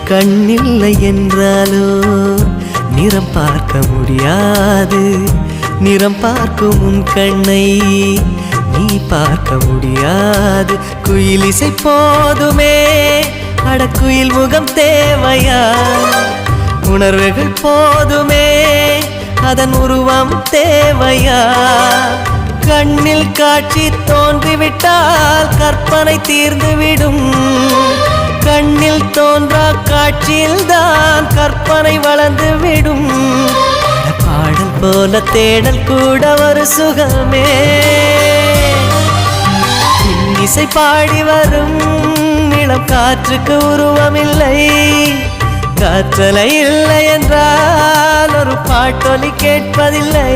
கண்ணில்லை என்றாலோ நிறம் பார்க்க முடியாது. நிறம் பார்க்கும் உன் கண்ணை நீ பார்க்க முடியாது. குயிலிசை போதுமே, அடக்குயில் முகம் தேவையா? உணர்வுகள் போதுமே, அதன் உருவம் தேவையா? கண்ணில் காட்சி தோன்றிவிட்டால் கற்பனை தீர்ந்துவிடும். கண்ணில் தோன்றா காட்சியில்தான் கற்பனை வளர்ந்துவிடும். பாடல் போல தேடல் கூட ஒரு சுகமே. இசை பாடி வரும் இளம் காற்றுக்கு உருவமில்லை. காற்றலை இல்லை என்றால் ஒரு பாட்டொலி கேட்பதில்லை.